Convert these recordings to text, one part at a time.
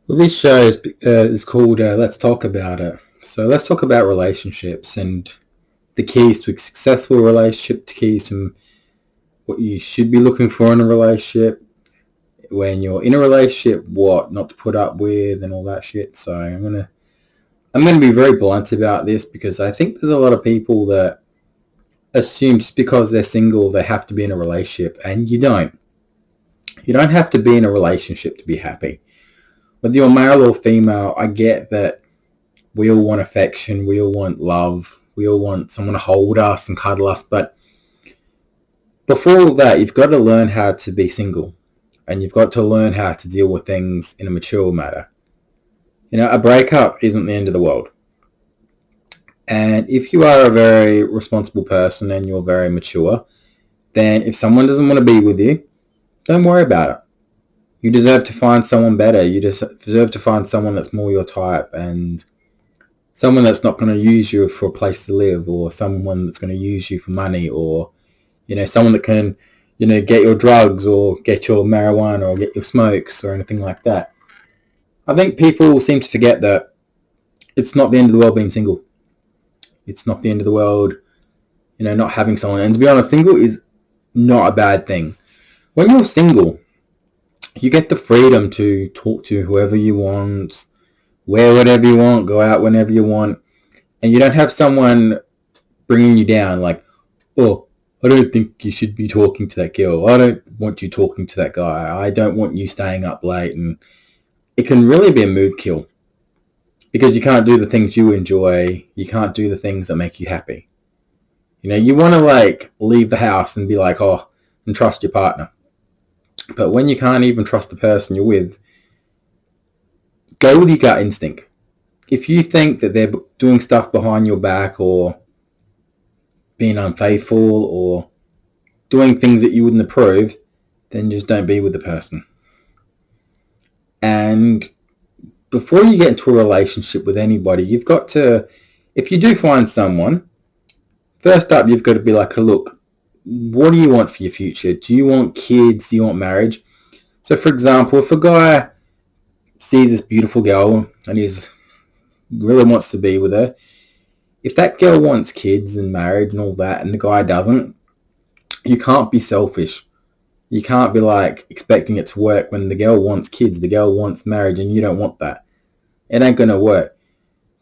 Well, this show is called Let's Talk About It. So let's talk about relationships and the keys to a successful relationship, the keys to what you should be looking for in a relationship, when you're in a relationship, what not to put up with, and all that shit. So I'm gonna be very blunt about this because I think there's a lot of people that assume just because they're single they have to be in a relationship, and you don't. You don't have to be in a relationship to be happy. Whether you're male or female, I get that we all want affection, we all want love, we all want someone to hold us and cuddle us, but before all that, you've got to learn how to be single, and you've got to learn how to deal with things in a mature manner. You know, a breakup isn't the end of the world. And if you are a very responsible person and you're very mature, then if someone doesn't want to be with you, don't worry about it. You deserve to find someone better. You deserve to find someone that's more your type, and someone that's not going to use you for a place to live, or someone that's going to use you for money, or someone that can get your drugs or get your marijuana or get your smokes or anything like that. I think people seem to forget that it's not the end of the world being single. It's not the end of the world not having someone. And to be honest, single is not a bad thing. When you're single, you get the freedom to talk to whoever you want, wear whatever you want, go out whenever you want, and you don't have someone bringing you down like, oh, I don't think you should be talking to that girl. I don't want you talking to that guy. I don't want you staying up late. And it can really be a mood kill because you can't do the things you enjoy. You can't do the things that make you happy. You want to leave the house and be like, oh, and trust your partner. But when you can't even trust the person you're with, go with your gut instinct. If you think that they're doing stuff behind your back or being unfaithful or doing things that you wouldn't approve, then just don't be with the person. And before you get into a relationship with anybody, you've got to, if you do find someone, first up, you've got to be like, look, what do you want for your future? Do you want kids? Do you want marriage? So, for example, if a guy sees this beautiful girl and he's really wants to be with her, if that girl wants kids and marriage and all that, and the guy doesn't, you can't be selfish. You can't be expecting it to work when the girl wants kids, the girl wants marriage, and you don't want that. It ain't going to work.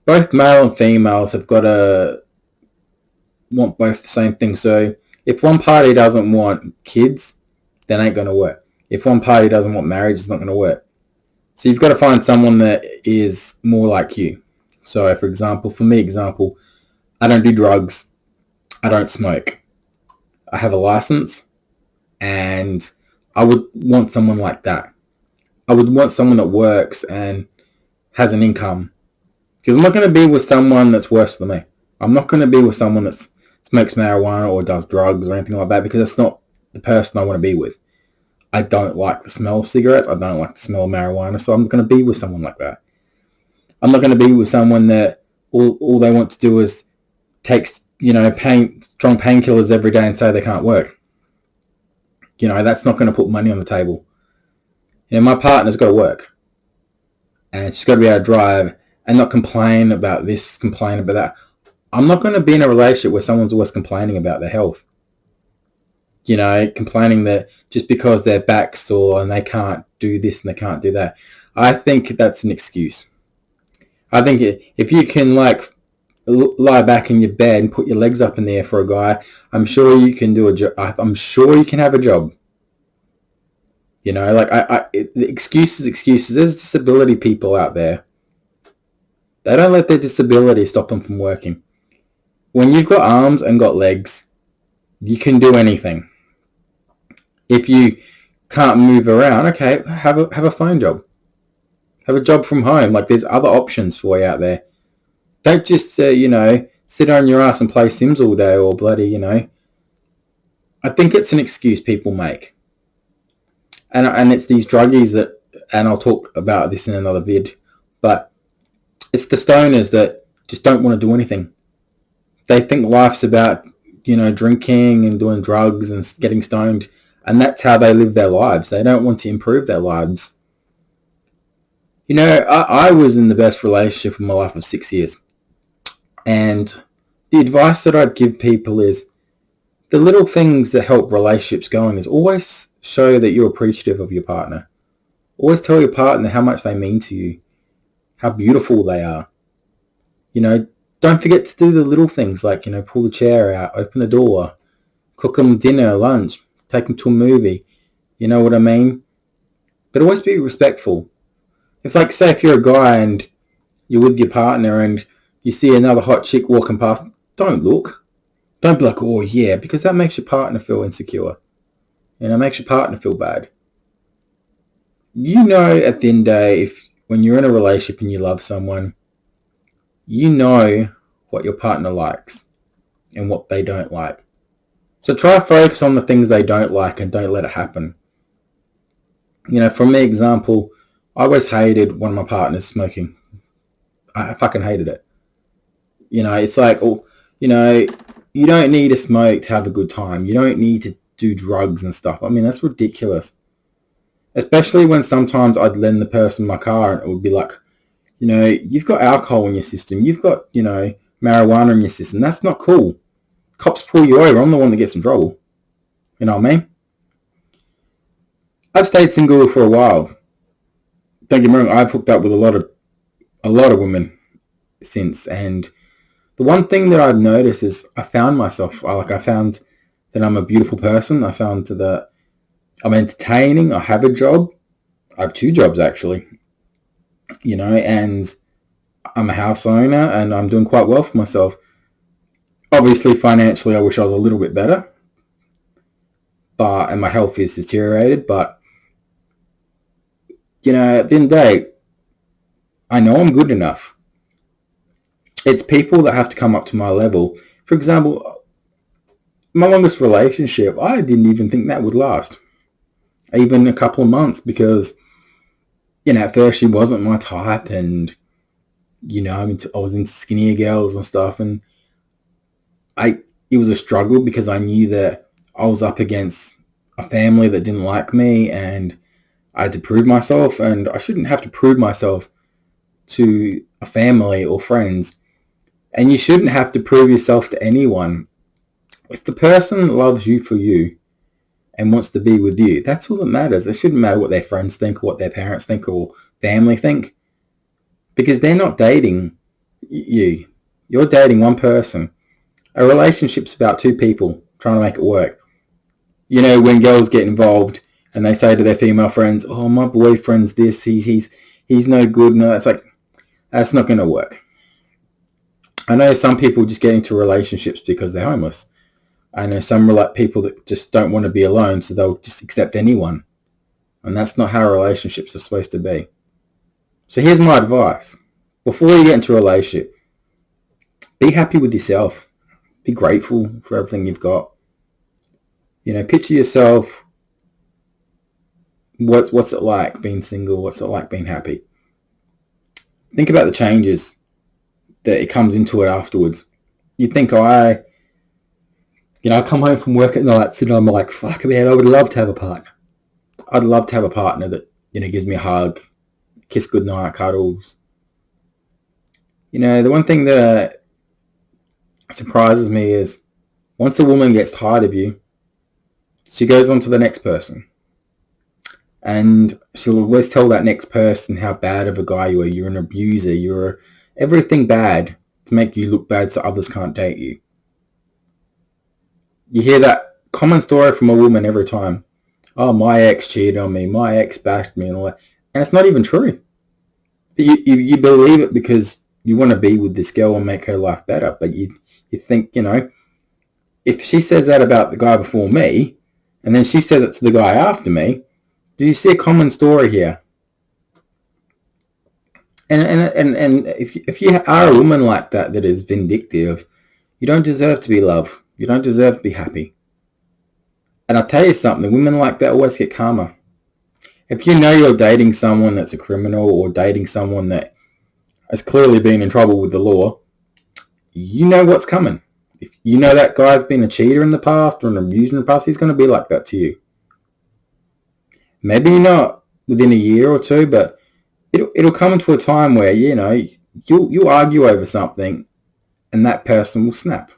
Both male and females have got to want both the same thing. So if one party doesn't want kids, then it ain't going to work. If one party doesn't want marriage, it's not going to work. So you've got to find someone that is more like you. So for example, I don't do drugs. I don't smoke. I have a license, and I would want someone like that. I would want someone that works and has an income. Because I'm not going to be with someone that's worse than me. I'm not going to be with someone that smokes marijuana or does drugs or anything like that, because that's not the person I want to be with. I don't like the smell of cigarettes. I don't like the smell of marijuana. So I'm going to be with someone like that. I'm not going to be with someone that all they want to do is take strong painkillers every day and say they can't work. That's not going to put money on the table. My partner's got to work, and she's got to be able to drive and not complain about this, complain about that. I'm not going to be in a relationship where someone's always complaining about their health. Complaining that just because their back's sore and they can't do this and they can't do that. I think that's an excuse. I think if you can lie back in your bed and put your legs up in the air for a guy, I'm sure you can do a job. I'm sure you can have a job. Excuses. There's disability people out there. They don't let their disability stop them from working. When you've got arms and got legs, you can do anything. If you can't move around, okay, have a phone job. Have a job from home. There's other options for you out there. Don't just sit on your ass and play Sims all day or bloody. I think it's an excuse people make. And it's these druggies that, and I'll talk about this in another vid, but it's the stoners that just don't want to do anything. They think life's about, drinking and doing drugs and getting stoned, and that's how they live their lives. They don't want to improve their lives. I was in the best relationship of my life of 6 years. And the advice that I'd give people is the little things that help relationships going is always show that you're appreciative of your partner. Always tell your partner how much they mean to you, how beautiful they are. Don't forget to do the little things like, pull the chair out, open the door, cook them dinner, lunch, take them to a movie. You know what I mean? But always be respectful. It's like, say if you're a guy and you're with your partner and you see another hot chick walking past, don't look. Don't be like, oh yeah, because that makes your partner feel insecure. Makes your partner feel bad. At the end of the day, when you're in a relationship and you love someone, you know what your partner likes and what they don't like. So try to focus on the things they don't like and don't let it happen. For me, example, I always hated one of my partners smoking. I fucking hated it. It's like, you don't need to smoke to have a good time. You don't need to do drugs and stuff. I mean, that's ridiculous. Especially when sometimes I'd lend the person my car and it would be like, you've got alcohol in your system. You've got, marijuana in your system. That's not cool. Cops pull you over. I'm the one that gets in trouble. You know what I mean? I've stayed single for a while. Don't get me wrong. I've hooked up with a lot of women since. And the one thing that I've noticed is I found myself. I found that I'm a beautiful person. I found that I'm entertaining. I have a job. I have 2 jobs actually. And I'm a house owner and I'm doing quite well for myself. Obviously, financially, I wish I was a little bit better. And my health is deteriorated. But, at the end of the day, I know I'm good enough. It's people that have to come up to my level. For example, my longest relationship, I didn't even think that would last. Even a couple of months because, at first she wasn't my type and, I was into skinnier girls and stuff. And it was a struggle because I knew that I was up against a family that didn't like me and I had to prove myself, and I shouldn't have to prove myself to a family or friends. And you shouldn't have to prove yourself to anyone. If the person loves you for you and wants to be with you, that's all that matters. It shouldn't matter what their friends think or what their parents think or family think, because they're not dating you. You're dating one person. A relationship's about 2 people trying to make it work. When girls get involved and they say to their female friends, oh, my boyfriend's this, he's no good. No, it's like, that's not going to work. I know some people just get into relationships because they're homeless. I know some people that just don't want to be alone, so they'll just accept anyone. And that's not how relationships are supposed to be. So here's my advice. Before you get into a relationship, be happy with yourself. Be grateful for everything you've got. Picture yourself. What's it like being single? What's it like being happy? Think about the changes that it comes into it afterwards. You think, I come home from work at nights and I'm like, fuck man, I would love to have a partner. I'd love to have a partner that, gives me a hug, kiss goodnight, cuddles. The one thing that surprises me is once a woman gets tired of you, she goes on to the next person. And she'll always tell that next person how bad of a guy you are. You're an abuser. You're everything bad to make you look bad so others can't date you. You hear that common story from a woman every time. Oh, my ex cheated on me. My ex bashed me and all that. And it's not even true. But you believe it because you want to be with this girl and make her life better. But you think, if she says that about the guy before me, and then she says it to the guy after me, do you see a common story here? And if you are a woman like that is vindictive, you don't deserve to be loved. You don't deserve to be happy. And I'll tell you something, women like that always get karma. If you know you're dating someone that's a criminal or dating someone that has clearly been in trouble with the law, you know what's coming. If you know that guy's been a cheater in the past or an abuser in the past, he's going to be like that to you. Maybe not within a year or 2, but it'll come to a time where, you know, you'll argue over something and that person will snap.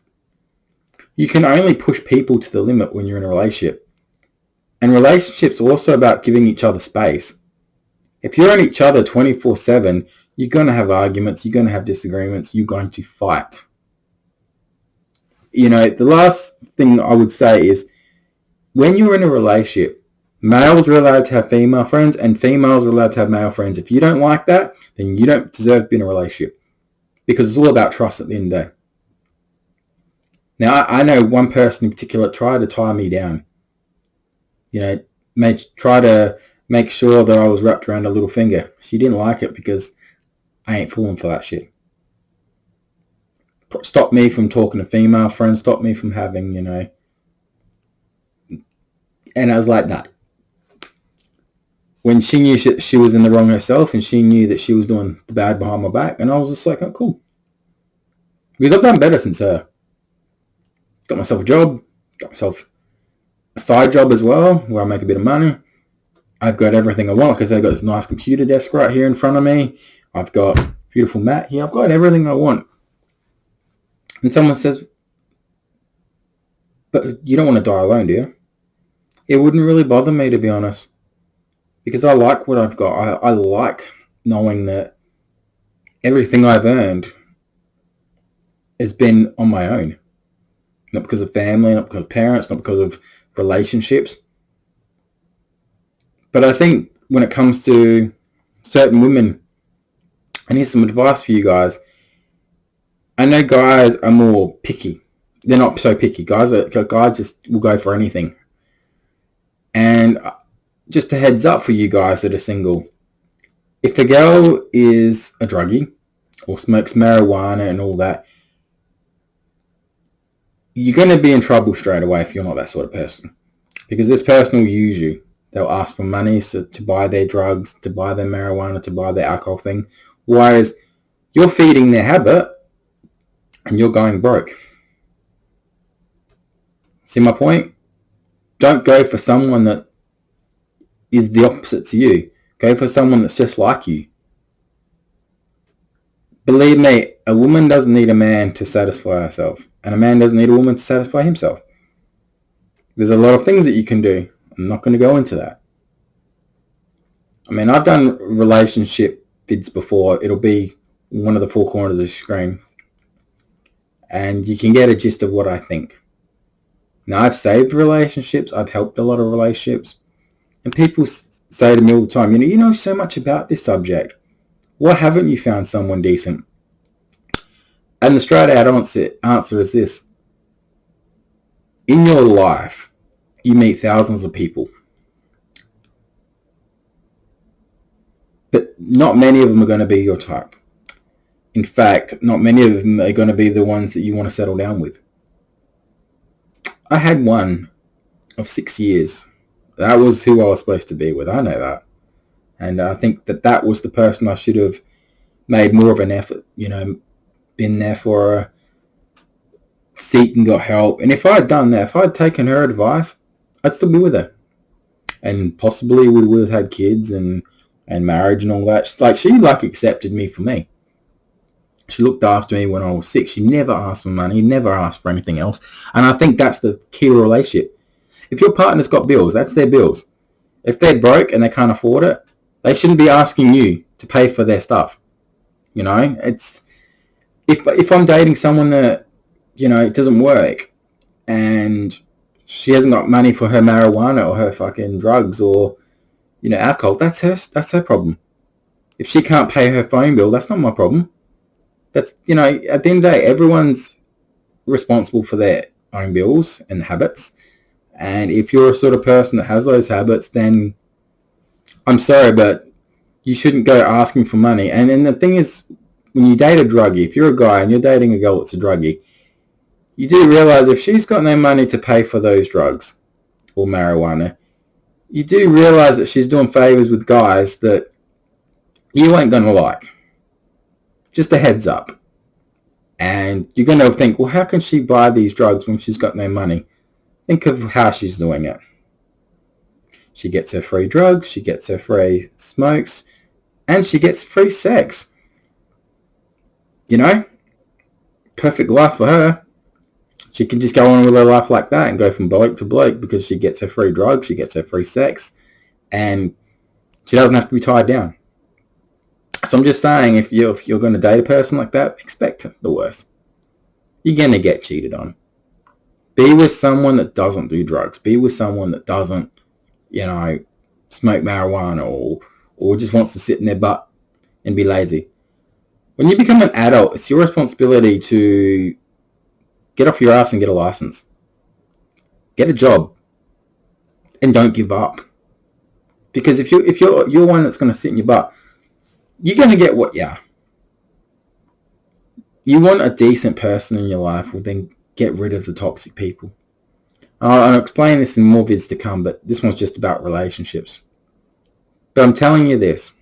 You can only push people to the limit when you're in a relationship. And relationships are also about giving each other space. If you're on each other 24/7, you're going to have arguments, you're going to have disagreements, you're going to fight. You know, the last thing I would say is, when you're in a relationship, males are allowed to have female friends and females are allowed to have male friends. If you don't like that, then you don't deserve to be in a relationship, because it's all about trust at the end of the day. Now, I know one person in particular tried to tie me down. You know, try to make sure that I was wrapped around a little finger. She didn't like it because I ain't falling for that shit. Stopped me from talking to female friends, stopped me from having, you know. And I was like, nah. When she knew she was in the wrong herself and she knew that she was doing the bad behind my back, and I was just like, oh, cool. Because I've done better since her. Got myself a job, got myself a side job as well, where I make a bit of money. I've got everything I want, because I've got this nice computer desk right here in front of me. I've got a beautiful mat here. I've got everything I want. And someone says, but you don't want to die alone, do you? It wouldn't really bother me, to be honest, because I like what I've got. I like knowing that everything I've earned has been on my own. Not because of family, not because of parents, not because of relationships. But I think when it comes to certain women, and here's some advice for you guys. I know guys are more picky. They're not so picky. Guys just will go for anything. And just a heads up for you guys that are single. If the girl is a druggie or smokes marijuana and all that, you're going to be in trouble straight away if you're not that sort of person. Because this person will use you. They'll ask for money to buy their drugs, to buy their marijuana, to buy their alcohol thing. Whereas you're feeding their habit and you're going broke. See my point? Don't go for someone that is the opposite to you. Go for someone that's just like you. Believe me, a woman doesn't need a man to satisfy herself. And a man doesn't need a woman to satisfy himself. There's a lot of things that you can do. I'm not going to go into that. I mean, I've done relationship vids before. It'll be one of the four corners of the screen. And you can get a gist of what I think. Now, I've saved relationships. I've helped a lot of relationships. And people say to me all the time, you know so much about this subject. Why haven't you found someone decent? And the straight out answer is this. In your life, you meet thousands of people. But not many of them are going to be your type. In fact, not many of them are going to be the ones that you want to settle down with. I had one of 6 years. That was who I was supposed to be with. I know that. And I think that was the person I should have made more of an effort, been there for her, seek and got help. And if I had done that, if I had taken her advice, I'd still be with her. And possibly we would have had kids and marriage and all that. She accepted me for me. She looked after me when I was sick. She never asked for money, never asked for anything else. And I think that's the key to a relationship. If your partner's got bills, that's their bills. If they're broke and they can't afford it, they shouldn't be asking you to pay for their stuff. It's if I'm dating someone that, it doesn't work and she hasn't got money for her marijuana or her fucking drugs or, alcohol, that's her problem. If she can't pay her phone bill, that's not my problem. That's, at the end of the day, everyone's responsible for their own bills and habits. And if you're a sort of person that has those habits, then I'm sorry, but you shouldn't go asking for money. And the thing is, when you date a druggie, if you're a guy and you're dating a girl that's a druggie, you do realize if she's got no money to pay for those drugs or marijuana, you do realize that she's doing favors with guys that you ain't going to like. Just a heads up. And you're going to think, well, how can she buy these drugs when she's got no money? Think of how she's doing it. She gets her free drugs. She gets her free smokes. and she gets free sex. You know, perfect life for her. She can just go on with her life like that and go from bloke to bloke because she gets her free drugs, she gets her free sex, and she doesn't have to be tied down. So I'm just saying, if you're going to date a person like that, expect the worst. You're going to get cheated on. Be with someone that doesn't do drugs. Be with someone that doesn't, smoke marijuana or just wants to sit in their butt and be lazy. When you become an adult, it's your responsibility to get off your ass and get a license. Get a job. And don't give up. Because if you're one that's going to sit in your butt, you're going to get what you are. You want a decent person in your life, well then get rid of the toxic people. I'll explain this in more vids to come, but this one's just about relationships. But I'm telling you this.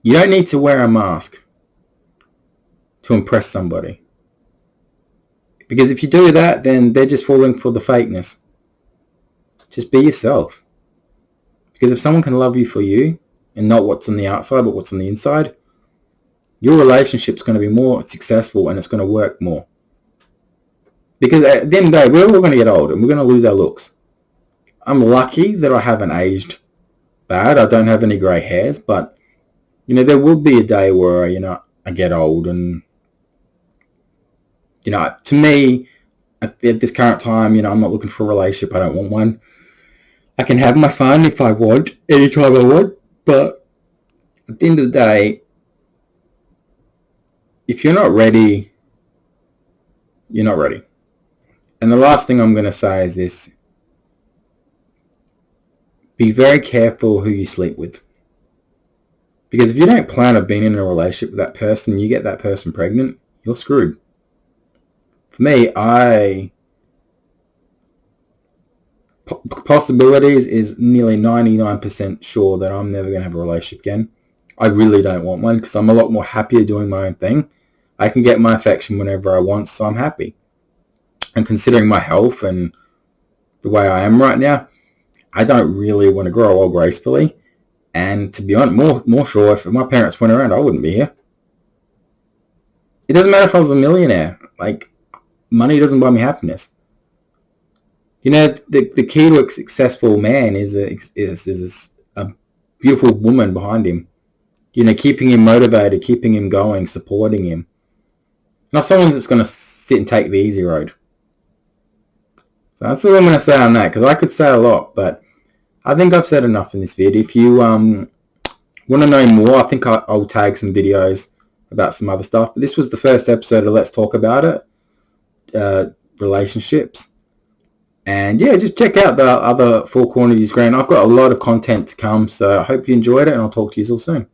You don't need to wear a mask to impress somebody. Because if you do that, then they're just falling for the fakeness. Just be yourself. Because if someone can love you for you, and not what's on the outside, but what's on the inside, your relationship's going to be more successful and it's going to work more. Because at the end of the day, we're all going to get old and we're going to lose our looks. I'm lucky that I haven't aged bad. I don't have any grey hairs, but there will be a day where I get old, and to me, at this current time, I'm not looking for a relationship. I don't want one. I can have my fun if I want, anytime I want, but at the end of the day, if you're not ready, you're not ready. And the last thing I'm going to say is this. Be very careful who you sleep with. Because if you don't plan on being in a relationship with that person, you get that person pregnant, you're screwed. For me, possibilities is nearly 99% sure that I'm never going to have a relationship again. I really don't want one because I'm a lot more happier doing my own thing. I can get my affection whenever I want, so I'm happy. And considering my health and the way I am right now, I don't really want to grow old gracefully. And to be honest, more sure, if my parents weren't around, I wouldn't be here. It doesn't matter if I was a millionaire. Like, money doesn't buy me happiness. The key to a successful man is a beautiful woman behind him. Keeping him motivated, keeping him going, supporting him. Not someone that's going to sit and take the easy road. So that's all I'm going to say on that, because I could say a lot, but I think I've said enough in this video. If you want to know more, I think I'll tag some videos about some other stuff. But this was the first episode of Let's Talk About It, relationships. And yeah, just check out the other Four Corners Grant. I've got a lot of content to come, so I hope you enjoyed it, and I'll talk to you all soon.